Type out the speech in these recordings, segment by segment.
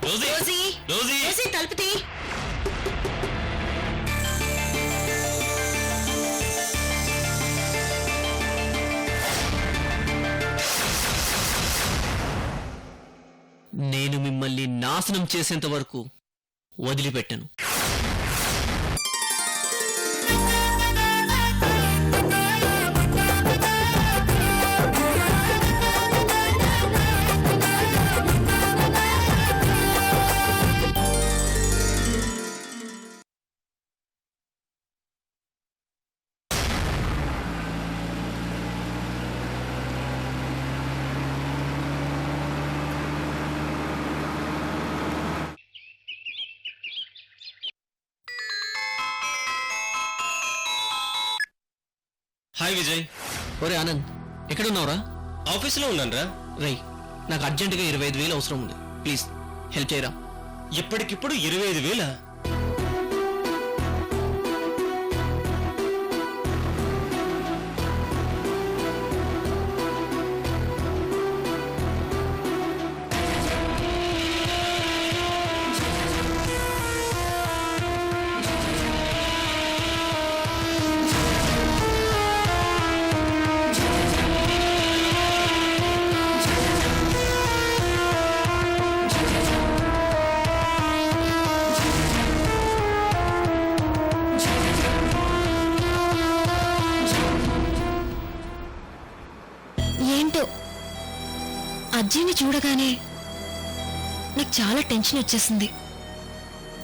తలుపుతీ. నేను మిమ్మల్ని నాశనం చేసేంత వరకు వదిలిపెట్టను. హాయ్ విజయ్. ఒరే ఆనంద్, ఎక్కడున్నావురా? ఆఫీసులో ఉన్నాను రా. రై, నాకు అర్జెంటుగా 25,000 అవసరం ఉంది. ప్లీజ్ హెల్ప్ చేయరా. ఇప్పటికిప్పుడు 25,000? ఏంటో అజ్జిని చూడగానే నాకు చాలా టెన్షన్ వచ్చేసింది.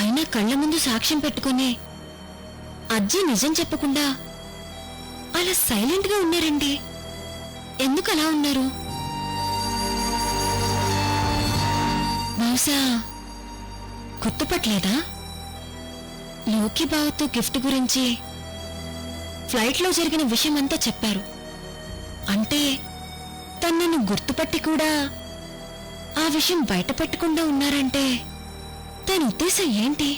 అయినా కళ్ళ ముందు సాక్ష్యం పెట్టుకుని అజ్జి నిజం చెప్పకుండా అలా సైలెంట్ గా ఉన్నారండి. ఎందుకు అలా ఉన్నారు? బహుశా గుర్తుపట్టలేదా? లోకి బావతో గిఫ్ట్ గురించి ఫ్లైట్లో జరిగిన విషయం అంతా చెప్పారు. అంటే తనను గుర్తుపట్టి కూడా ఆ విషయం బయట పెట్టకుండా ఉన్నారంటే తన ఉద్దేశం ఏంటి?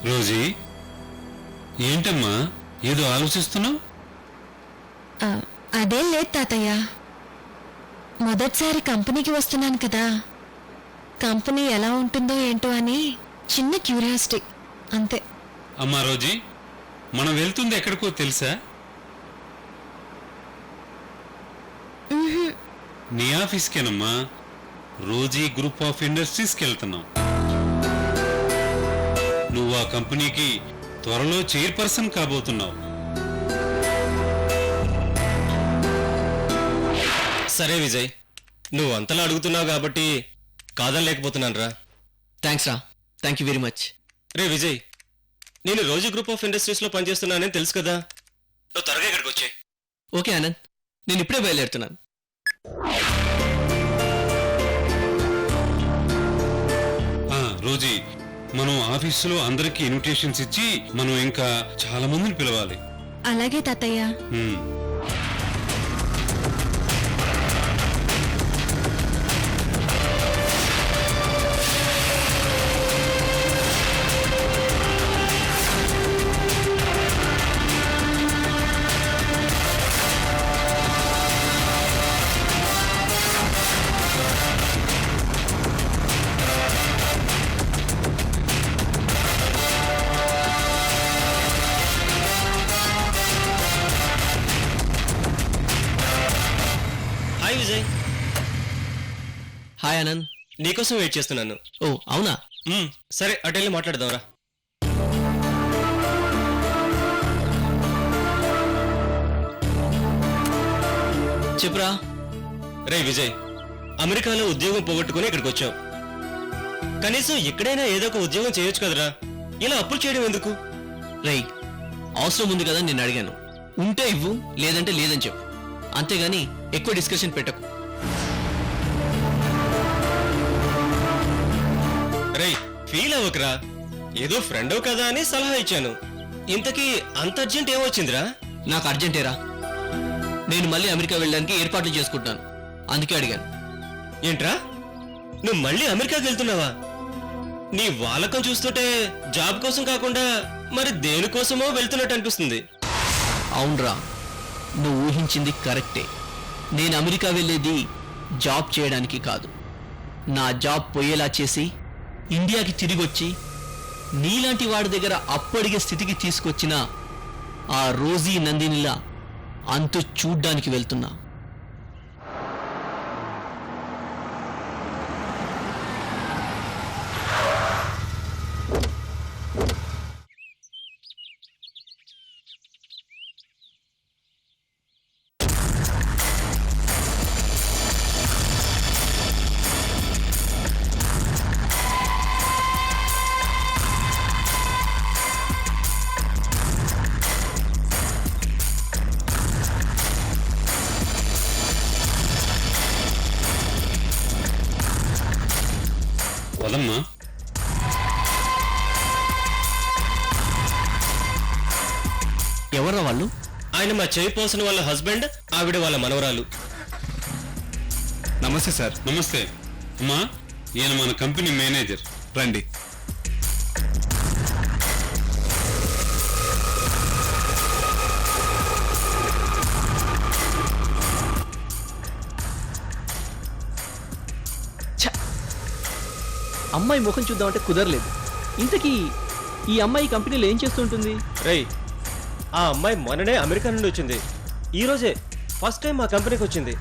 రోజీ, ఏంటమ్మా ఏదో ఆలోచిస్తున్నావు? అదేం లేదు తాతయ్య. మొదటిసారి కంపెనీకి వస్తున్నాను కదా, కంపెనీ ఎలా ఉంటుందో ఏంటో అని చిన్న క్యూరియాసిటీ అంతే. అమ్మా రోజీ, మనం వెళ్తుంది ఎక్కడికో తెలుసా? నీ ఆఫీస్కేనమ్మా. రోజీ గ్రూప్ ఆఫ్ ఇండస్ట్రీస్కి వెళ్తున్నాం. నువ్వు ఆ కంపెనీకి త్వరలో చైర్పర్సన్ కాబోతున్నావు. సరే విజయ్, నువ్వు అంతలా అడుగుతున్నావు కాబట్టి కాదనలేకపోతున్నాను రా. థ్యాంక్స్ రా. Thank you very much. రే విజయ్, నేను రోజు గ్రూప్ ఆఫ్ ఇండస్ట్రీస్లో పనిచేస్తున్నానని తెలుసు కదా, నువ్వు త్వరగా ఇక్కడికి వచ్చాయి. ఓకే ఆనంద్, నేను ఇప్పుడే బయలుదేరుతున్నాను. రోజీ, మనం ఆఫీసులో అందరికీ ఇన్విటేషన్స్ ఇచ్చి మనం ఇంకా చాలా మందిని పిలవాలి. అలాగే తాతయ్య. హాయ్ విజయ్. హాయ్ ఆనంద్. నీకోసం వెయిట్ చేస్తున్నాను. ఓ అవునా? సరే, అటెళ్ళి మాట్లాడదాంరా. చెప్పురా. రే విజయ్, అమెరికాలో ఉద్యోగం పోగొట్టుకుని ఇక్కడికి వచ్చావు. కనీసం ఇక్కడైనా ఏదో ఒక ఉద్యోగం చేయొచ్చు కదరా. ఇలా అప్పులు చేయడం ఎందుకు? రై, అవసరం ఉంది కదా నేను అడిగాను. ఉంటే ఇవ్వు, లేదంటే లేదని చెప్పు. అంతేగాని ఎక్కువ డిస్కషన్ పెట్టకు. రేయ్, ఫీల్ అవ్వకరా. ఏదో ఫ్రెండో కదా అని సలహా ఇచ్చాను. ఇంతకీ అంత అర్జెంట్ ఏమొచ్చిందిరా? నాకు అర్జెంటేరా. నేను మళ్ళీ అమెరికా వెళ్ళడానికి ఏర్పాట్లు చేసుకుంటాను, అందుకే అడిగాను. ఏంట్రా, నువ్వు మళ్ళీ అమెరికాకి వెళ్తున్నావా? నీ వాలకం చూస్తుంటే జాబ్ కోసం కాకుండా మరి దేనికోసమో వెళ్తున్నట్టు అనిపిస్తుంది. అవునరా, నువ్వు ఊహించింది కరెక్టే. నేను అమెరికా వెళ్ళేది జాబ్ చేయడానికి కాదు, నా జాబ్ పోయేలా చేసి ఇండియాకి తిరిగొచ్చి నీలాంటి వాడి దగ్గర అప్పడిగే స్థితికి తీసుకొచ్చిన ఆ రోజీ నందినిలా అంతు చూడ్డానికి వెళ్తున్నా. వదమ్మా. ఎవర్రా వాళ్ళు? ఆయన మా చైర్పర్సన్ వాళ్ళ హస్బెండ్, ఆవిడ వాళ్ళ మనవరాలు. నమస్తే సార్. నమస్తే అమ్మా, ఈయన మన కంపెనీ మేనేజర్. రండి. అమ్మాయి ముఖం చూద్దామంటే కుదరలేదు. ఇంతకీ ఈ అమ్మాయి కంపెనీలో ఏం చేస్తుంటుంది? రేయ్, ఆ అమ్మాయి మొన్ననే అమెరికా నుండి వచ్చింది. ఈ రోజే ఫస్ట్ టైం మా కంపెనీకి వచ్చింది.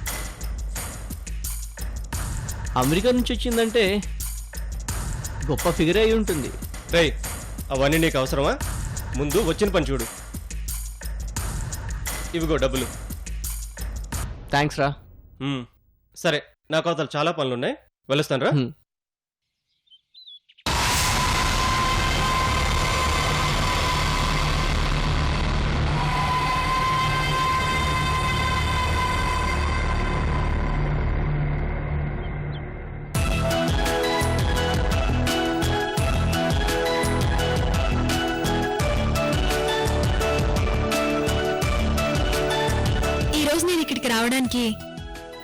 అమెరికా నుంచి వచ్చిందంటే గొప్ప ఫిగర్ అయి ఉంటుంది. రేయ్, అవన్నీ నీకు అవసరమా? ముందు వచ్చిన పని చూడు. ఇవిగో డబ్బులు. థ్యాంక్స్ రా. సరే, నాకు అవతల చాలా పనులున్నాయి, వెళ్ళొస్తాను రా. ఈరోజు నేను ఇక్కడికి రావడానికి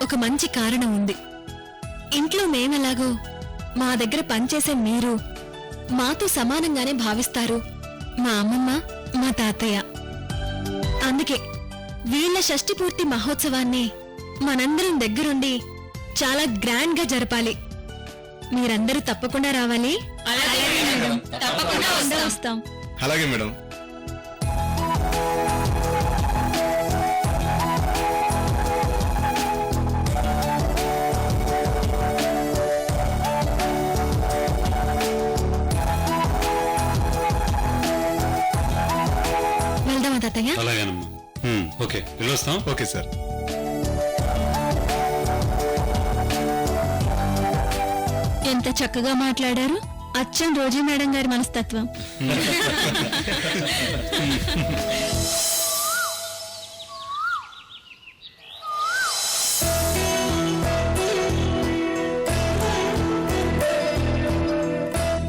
ఒక మంచి కారణం ఉంది. ఇంట్లో మేమెలాగో మా దగ్గర పనిచేసే మీరు మాతో సమానంగానే భావిస్తారు మా అమ్మమ్మ, మా తాతయ్య. అందుకే వీళ్ళ షష్ఠి పూర్తి మహోత్సవాన్ని మనందరం దగ్గరుండి చాలా గ్రాండ్ గా జరపాలి. మీరందరూ తప్పకుండా రావాలి. తప్పకుండా వస్తాం. అలాగే మేడం. వెళ్దామా తాతయ్య? అలాగేనమ్మా. ఓకే, వెళ్ళొస్తాం. Okay sir. ఎంత చక్కగా మాట్లాడారు. అచ్చం రోజీ మేడం గారి మనస్తత్వం.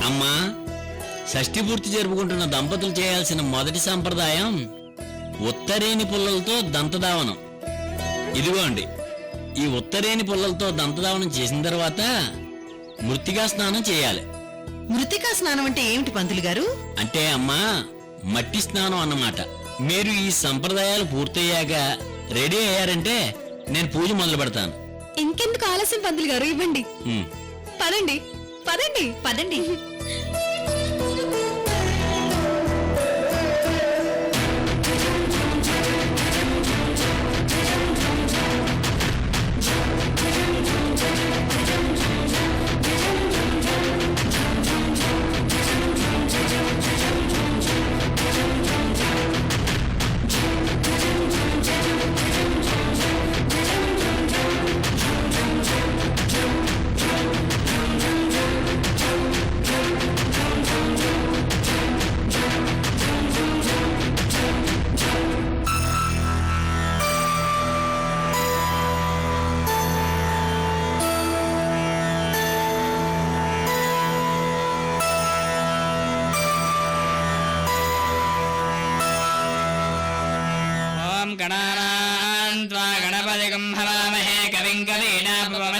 అమ్మా, షష్ఠి పూర్తి జరుపుకుంటున్న దంపతులు చేయాల్సిన మొదటి సంప్రదాయం ఉత్తరేని పుల్లలతో దంతదావనం. ఇదిగోండి, ఈ ఉత్తరేని పుల్లలతో దంతదావనం చేసిన తర్వాత మృత్తికా స్నానం చేయాలి. మృతికా స్నానం అంటే ఏమిటి పంతులు గారు? అంటే అమ్మా, మట్టి స్నానం అన్నమాట. మీరు ఈ సంప్రదాయాలు పూర్తయ్యాక రెడీ అయ్యారంటే నేను పూజ మొదలు పెడతాను. ఇంకెందుకు ఆలస్యం పంతులు గారు, ఇవ్వండి. పదండి పదండి పదండి.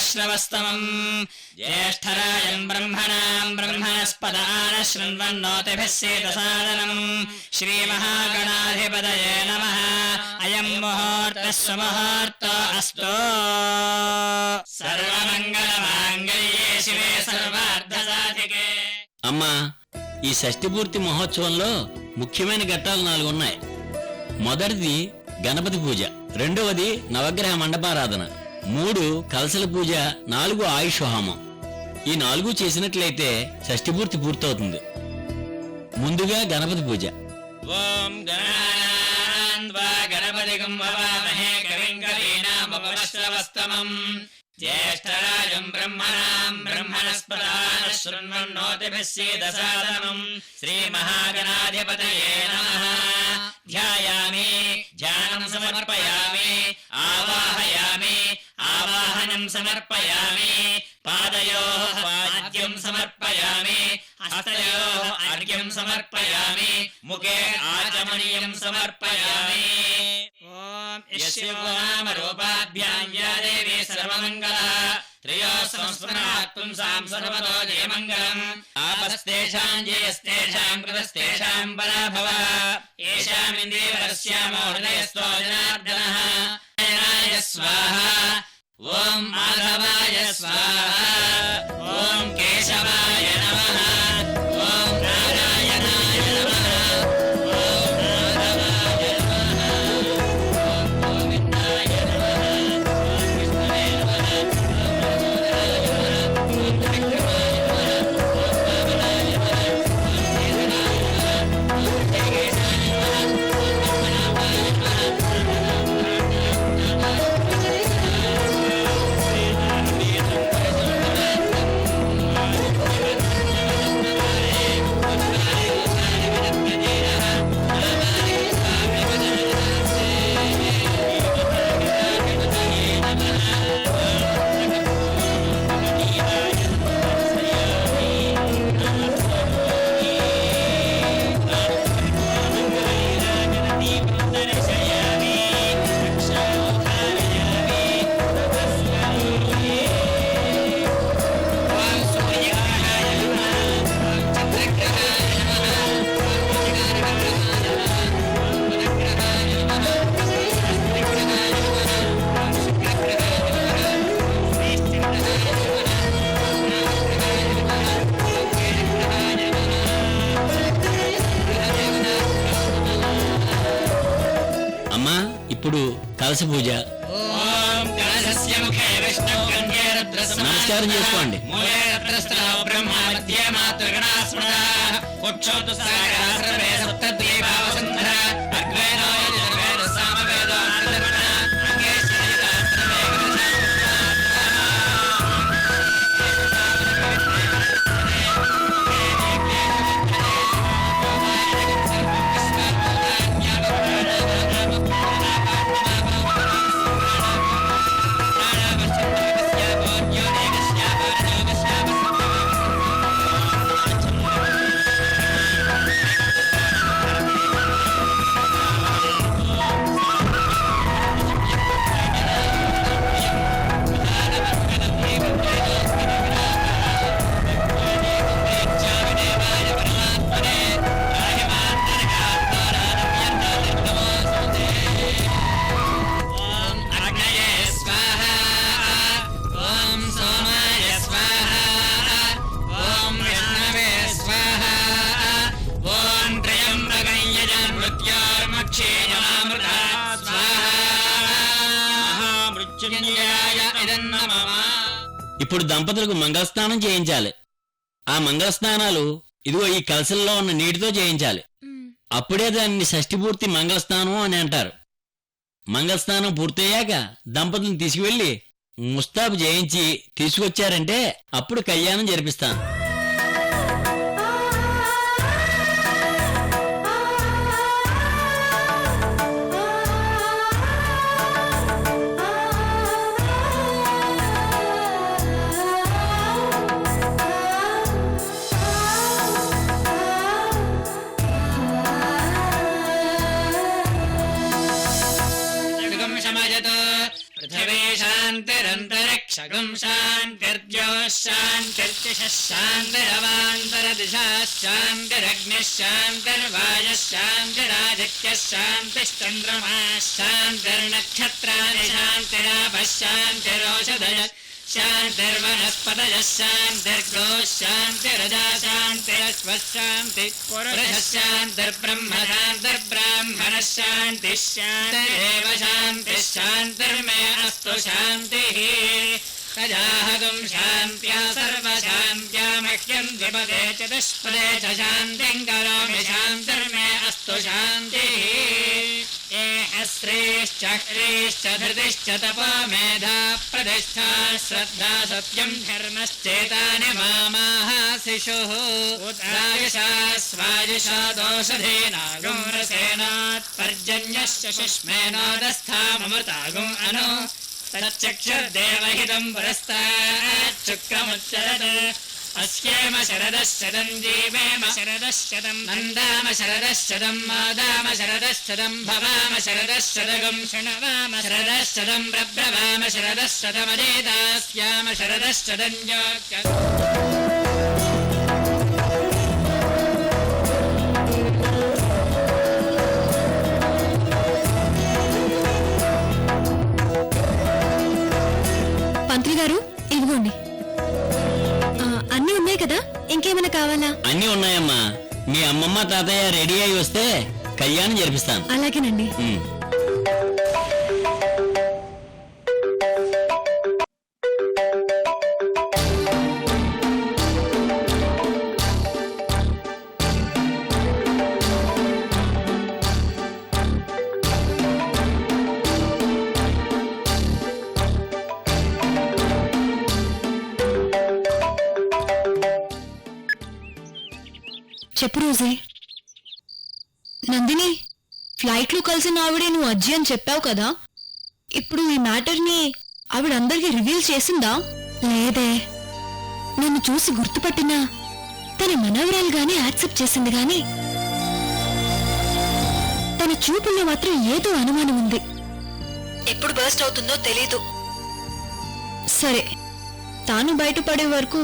श्रवस्तमम् ज्येष्ठराजम् ब्रह्मणाम् ब्रह्मणस्पदान शृण्वन्नोतिभिः सेदसादनम् श्रीमहागणाधिपतये नमः। अयम् मुहूर्तः सुमुहूर्तो अस्तु। सर्वमङ्गलमाङ्गल्ये शिवे सर्वार्थसाधिके అమ్మా, ఈ షష్ఠిపూర్తి మహోత్సవంలో ముఖ్యమైన ఘట్టాలు 4 ఉన్నాయి. మొదటిది గణపతి పూజ, రెండవది నవగ్రహ మండపారాధన, 3 కలశల పూజ, 4 ఆయుష్ హోమం. ఈ 4 చేసినట్లయితే షష్ఠిపూర్తి పూర్తవుతుంది. ముందుగా గణపతి పూజ. ఓం గణాన్వా గణపతిగం వవామహే కవిం కవీనాముపమశ్రవస్తమం జ్యేష్ఠరాజం బ్రహ్మణాం బ్రహ్మణస్పదాన శృణ్వన్నోతిభిः సేదసాదనం శ్రీమహాగణాధిపతయే నమః. ధ్యాయామి, ధ్యానం సమర్పయామి, ఆవాహయామి, ఆవాహనం సమర్పయామి, పాదయోః పాద్యం సమర్పయామి, హస్తయోః అర్ఘ్యం సమర్పయామి, ముఖే ఆచమనీయం సమర్పయామి. ఓం యస్యోనామరూపాభ్యాం యా దేవీ సర్వమంగళ త్రయోః సంస్మరణాత్ పుంసాం సర్వతో జయమంగళం. ఆపస్తేషాం జయస్తేషాం కృతస్తేషాం పరాభవ. ఏషామిందేవరస్యామో హృదయస్థో జనార్దనః. నారాయణాయ స్వాహా. ఓం మాధవాయ స్వాహా. ఓం కేశవాయ నమః. ఓం నారాయణాయ నమః. ఓం మాధవాయ నమః. ఓం గోవిందాయ నమః. ఓం విష్ణువే నమః. ఓం నమోదరాయ నమః. ఓం త్రివిక్రమాయ నమః. ఓం వామనాయ నమః. ఓం కేశవాయ నమః. ఓం జయకేశాయ నమః. ఓం పద్మనాభాయ అమ్మా, ఇప్పుడు కలశ పూజ. ఓం కలశస్య ముఖే విష్ణు కంఠే రుద్రస్య నమస్కారం చేసుకోండి. మూలే రత్నస్థలో బ్రహ్మ మధ్యే మాతృగణాస్మృత కుక్షోతు సాగర సర్వే సప్తద్వీపా వసుంధర అగ్వేదో యజుర్వేద సామవేదో అర్ధగణ అంగే శ్రీయుతాస్త్రమే ఇప్పుడు దంపతులకు మంగళస్నానం చేయించాలి. ఆ మంగళస్నానాలు ఇదిగో ఈ కలశంలో ఉన్న నీటితో చేయించాలి. అప్పుడే దాన్ని షష్ఠిపూర్తి మంగళస్నానం అని అంటారు. మంగళస్నానం పూర్తయ్యాక దంపతులను తీసుకువెళ్లి ముస్తాబు చేయించి తీసుకొచ్చారంటే అప్పుడు కళ్యాణం జరిపిస్తాను. पृथिवी शान्तिरन्तरिक्षगं शान्तिर्ज्योः शान्तिर्दिशः शान्तिरवान्तरदिशाः शान्तिरग्निः शान्तिर्वायुः शान्तिरादित्यः शान्तिश्चन्द्रमाः शान्तिर्नक्षत्राणि शान्तिरापः शान्तिरोषधयः शान्तिर्वनस्पतयः शान्तिर्गोः शान्तिरजा शान्तिरश्वः शान्तिः पुरुषः शान्तिर्ब्रह्म शान्तिर्ब्राह्मणः शान्तिः शान्तिरेव शान्तिः शान्तिर्मे अस्तु शान्तिः तजाहगुं शान्त्या सर्वशान्त्या मह्यं द्विपदे चतुष्पदे च शान्तिं करोमि शान्तिर्मे अस्तु शान्तिः श्रेश्च ह्रीश्च धृतिश्च तपो मेधा प्रतिष्ठा श्रद्धा सत्यं धर्मश्चेतानि मामाः शिशुः उद्रायशा स्वायुषा दोषधेनागुं रसेनात् पर्जन्यश्च शुष्मेनोदस्थाममृतागुम् अनु तच्चक्षुर्देवहितं पुरस्ताच्चुक्रमुच्चरत् अस्येम शरदश्शतं जीवेम शरदश्शतं नन्दाम शरदश्शतं मादाम शरदश्शतं भवाम शरदश्शतगं शृणवाम शरदश्शतं प्रब्रवाम शरदश्शतमजेदास्याम शरदश्शतं పంతులు గారు ఇదిగోండి. అన్నీ ఉన్నాయి కదా, ఇంకేమైనా కావాలా? అన్నీ ఉన్నాయమ్మా. మీ అమ్మమ్మ తాతయ్య రెడీ అయి వస్తే కళ్యాణం జరిపిస్తాను. అలాగేనండి. ఉమ్. చెప్పు రోజే. నందిని, ఫ్లైట్ లో కలిసిన ఆవిడే నువ్వు అజ్జి అని చెప్పావు కదా, ఇప్పుడు ఈ మ్యాటర్ని ఆవిడందరికీ రివీల్ చేసిందా? లేదే, నన్ను చూసి గుర్తుపట్టినా తన మనవరాలుగానే యాక్సెప్ట్ చేసింది గాని తన చూపుల్లో మాత్రం ఏదో అనుమానం ఉంది. ఎప్పుడు బర్స్ట్ అవుతుందో తెలీదు. సరే, తాను బయటపడే వరకు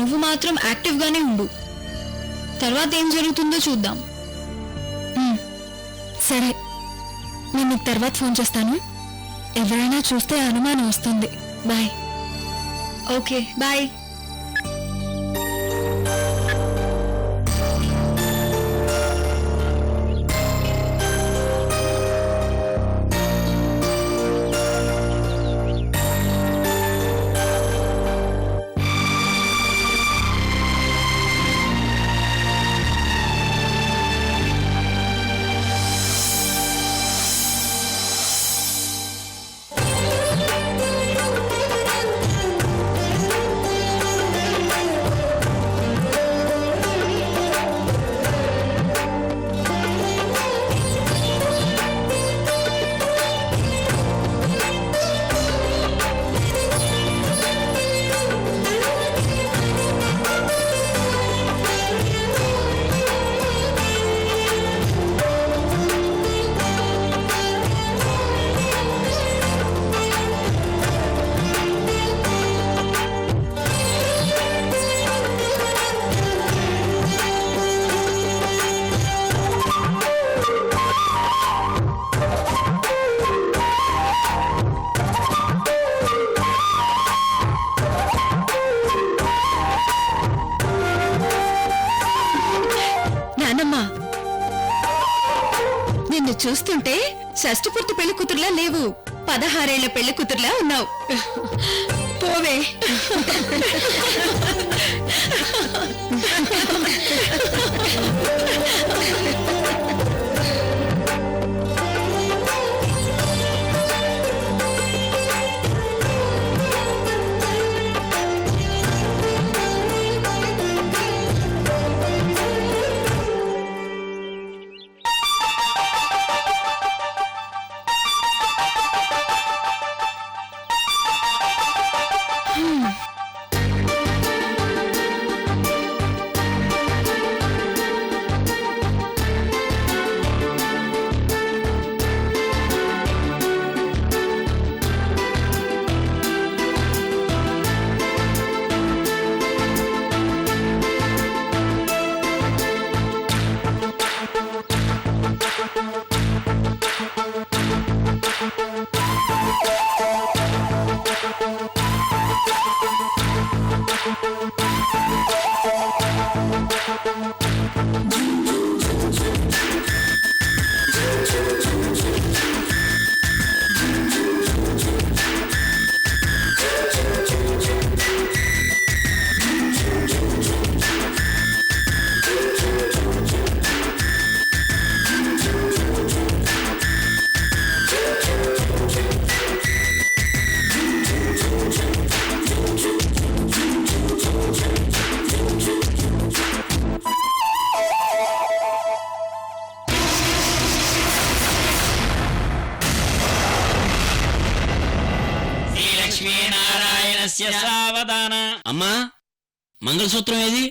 నువ్వు మాత్రం యాక్టివ్ గానే ఉండు. తర్వాత ఏం జరుగుతుందో చూద్దాం. సరే, నేను నీకు తర్వాత ఫోన్ చేస్తాను. ఎవరైనా చూస్తే అనుమానం వస్తుంది. బాయ్. Okay, bye. నిన్ను చూస్తుంటే షష్ఠపూర్తి పెళ్లి కూతురులా లేవు, 16 ఏళ్ల పెళ్లి కూతురులా ఉన్నావు. పోవే. అమ్మా మంగళసూత్రం ఏది?